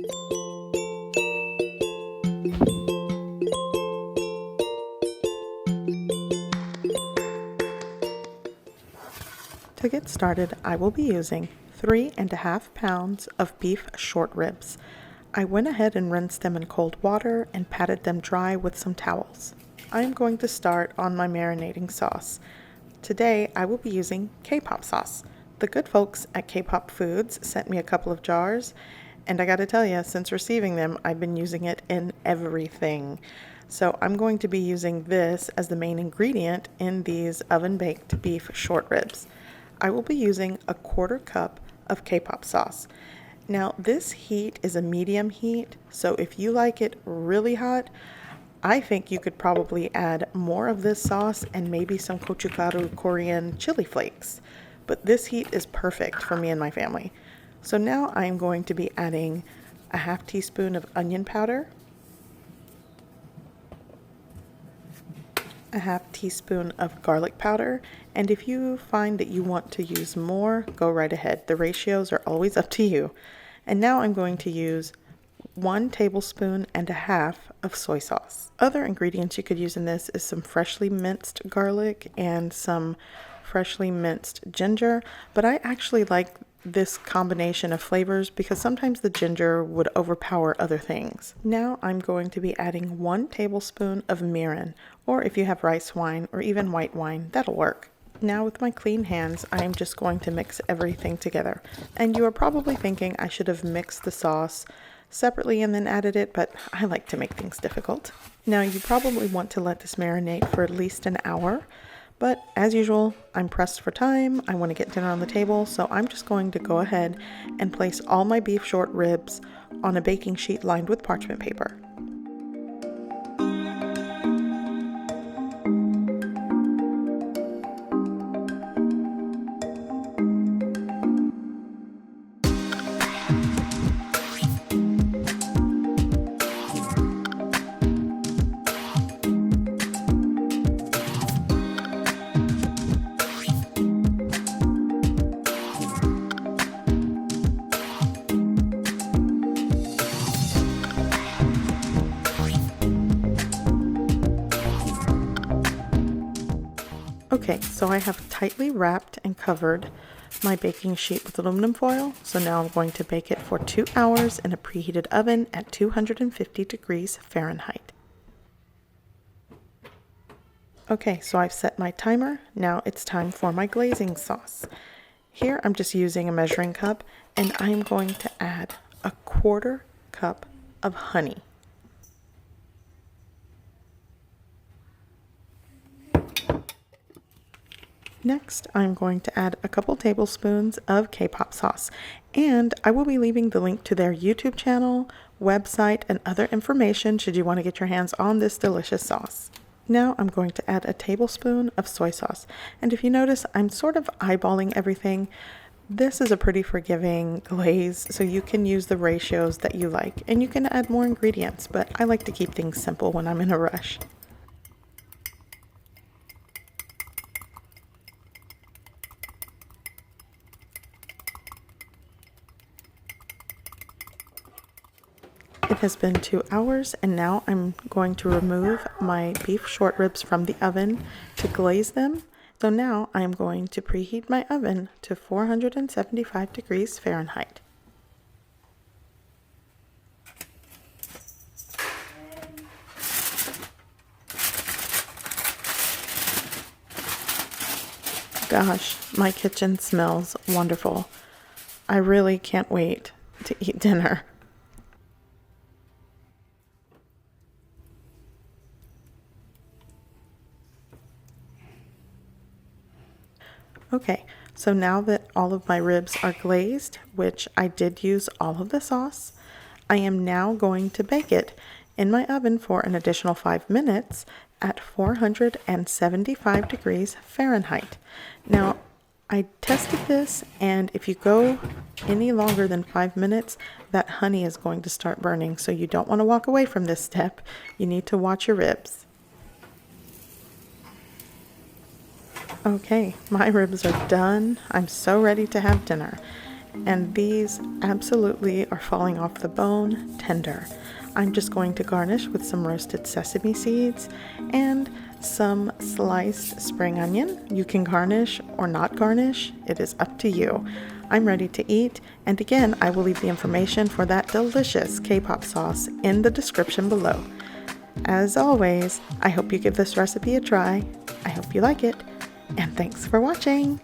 To get started, I will be using 3.5 pounds of beef short ribs. I went ahead and rinsed them in cold water and patted them dry with some towels. I am going to start on my marinating sauce. Today, I will be using KPop sauce. The good folks at KPop Foods sent me a couple of jars, and I gotta tell you, since receiving them, I've been using it in everything. So I'm going to be using this as the main ingredient in these oven-baked beef short ribs. I will be using a 1/4 cup of KPop sauce. Now this heat is a medium heat, so if you like it really hot, I think you could probably add more of this sauce and maybe some gochugaru Korean chili flakes. But this heat is perfect for me and my family. So now I'm going to be adding a 1/2 teaspoon of onion powder, a 1/2 teaspoon of garlic powder, and if you find that you want to use more, go right ahead. The ratios are always up to you. And now I'm going to use 1.5 tablespoons of soy sauce. Other ingredients you could use in this is some freshly minced garlic and some freshly minced ginger, but I actually like this combination of flavors because sometimes the ginger would overpower other things. Now I'm going to be adding 1 tablespoon of mirin, or if you have rice wine or even white wine, that'll work. Now with my clean hands, I am just going to mix everything together. And you are probably thinking I should have mixed the sauce separately and then added it, but I like to make things difficult. Now you probably want to let this marinate for at least an hour. But as usual, I'm pressed for time, I want to get dinner on the table, so I'm just going to go ahead and place all my beef short ribs on a baking sheet lined with parchment paper. Okay, so I have tightly wrapped and covered my baking sheet with aluminum foil. So now I'm going to bake it for 2 hours in a preheated oven at 250 degrees Fahrenheit. Okay, so I've set my timer. Now it's time for my glazing sauce. Here I'm just using a measuring cup and I'm going to add a 1/4 cup of honey. Next, I'm going to add a couple tablespoons of KPop sauce, and I will be leaving the link to their YouTube channel, website, and other information should you want to get your hands on this delicious sauce. Now I'm going to add a tablespoon of soy sauce, and if you notice, I'm sort of eyeballing everything. This is a pretty forgiving glaze, so you can use the ratios that you like, and you can add more ingredients, but I like to keep things simple when I'm in a rush. It has been 2 hours and now I'm going to remove my beef short ribs from the oven to glaze them. So now I'm going to preheat my oven to 475 degrees Fahrenheit. Gosh, my kitchen smells wonderful. I really can't wait to eat dinner. Okay, so now that all of my ribs are glazed, which I did use all of the sauce, I am now going to bake it in my oven for an additional 5 minutes at 475 degrees Fahrenheit. Now, I tested this, and if you go any longer than 5 minutes, that honey is going to start burning, so you don't want to walk away from this step. You need to watch your ribs. Okay, my ribs are done. I'm so ready to have dinner. and these absolutely are falling off the bone tender. I'm just going to garnish with some roasted sesame seeds and some sliced spring onion. You can garnish or not garnish, it is up to you. I'm ready to eat, and again, I will leave the information for that delicious K-pop sauce in the description below. As always, I hope you give this recipe a try. I hope you like it, and thanks for watching.